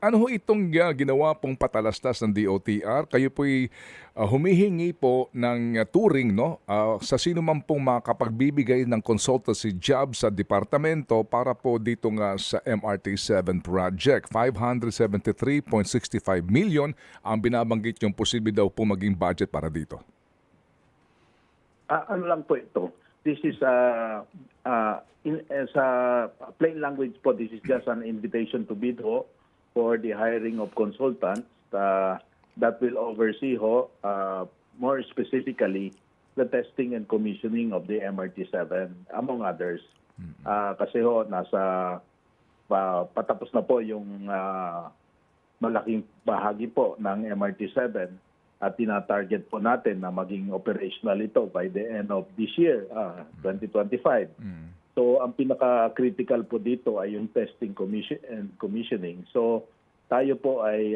Ano ho itong ginawa pong patalastas ng DOTR? Kayo po'y humihingi po ng turing, no, sa sino man pong makapagbibigay ng consultancy job sa departamento para po dito nga sa MRT-7 project. 573.65 million ang binabanggit yung posible daw po maging budget para dito. Ano lang po ito. This is sa plain language po, this is just an invitation to bid ho for the hiring of consultants that will oversee ho more specifically the testing and commissioning of the MRT-7 among others. Kasi ho nasa patapos na po yung malaking bahagi po ng MRT-7 at tina-target po natin na maging operational ito by the end of this year, 2025. So ang pinaka-critical po dito ay yung testing and commissioning. So tayo po ay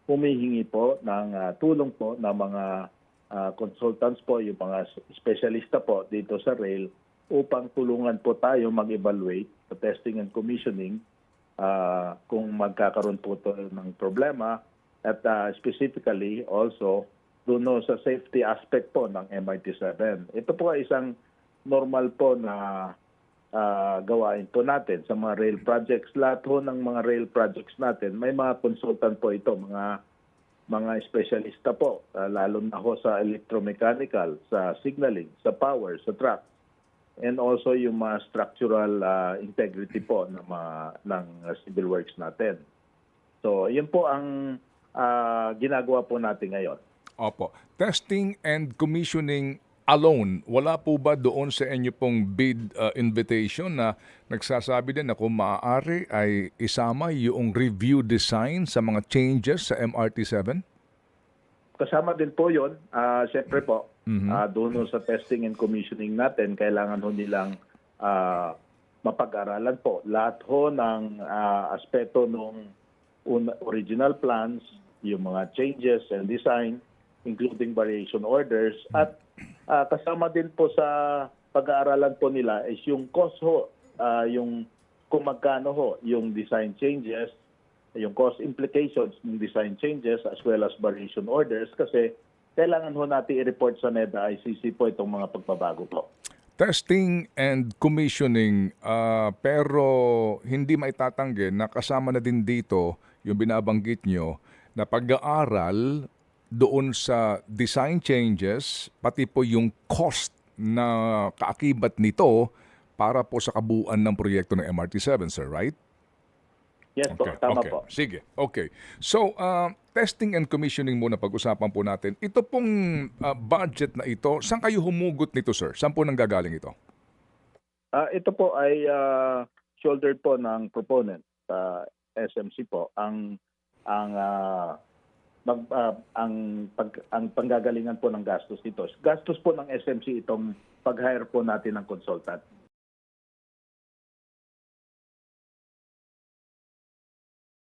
humihingi po ng tulong po ng mga consultants po, yung mga specialista po dito sa rail upang tulungan po tayo mag-evaluate sa testing and commissioning kung magkakaroon po ito ng problema at specifically also doon sa safety aspect po ng MRT-7. Ito po ay isang normal po na gawain po natin sa mga rail projects. Lahat po ng mga rail projects natin, may mga consultant po ito, mga espesyalista po, lalo na ho sa electromechanical, sa signaling, sa power, sa track, and also yung mga structural integrity po ng civil works natin. So, yun po ang ginagawa po natin ngayon. Opo. Testing and commissioning alone, wala po ba doon sa inyo pong bid invitation na nagsasabi din na kung maaari ay isama yung review design sa mga changes sa MRT-7? Kasama din po yun. Siyempre po, doon sa testing and commissioning natin, kailangan ho nilang mapag-aralan po lahat ho ng aspeto ng original plans, yung mga changes and design, including variation orders, at kasama din po sa pag-aaralan po nila is yung cost ho, yung kung magkano ho yung design changes, yung cost implications ng design changes as well as variation orders kasi kailangan ho natin i-report sa NEDA ICC po itong mga pagbabago po. Testing and commissioning, pero hindi maitatanggi na kasama na din dito yung binabanggit nyo na pag-aaral doon sa design changes, pati po yung cost na kaakibat nito para po sa kabuuan ng proyekto ng MRT-7, sir, right? Yes po, tama po. Sige, okay. So, testing and commissioning muna pag-usapan po natin. Ito pong budget na ito, saan kayo humugot nito, sir? Saan po nanggagaling ito? Ito po ay shouldered po ng proponent sa SMC po. Ang panggagalingan po ng gastos nito. Gastos po ng SMC itong pag-hire po natin ng consultant.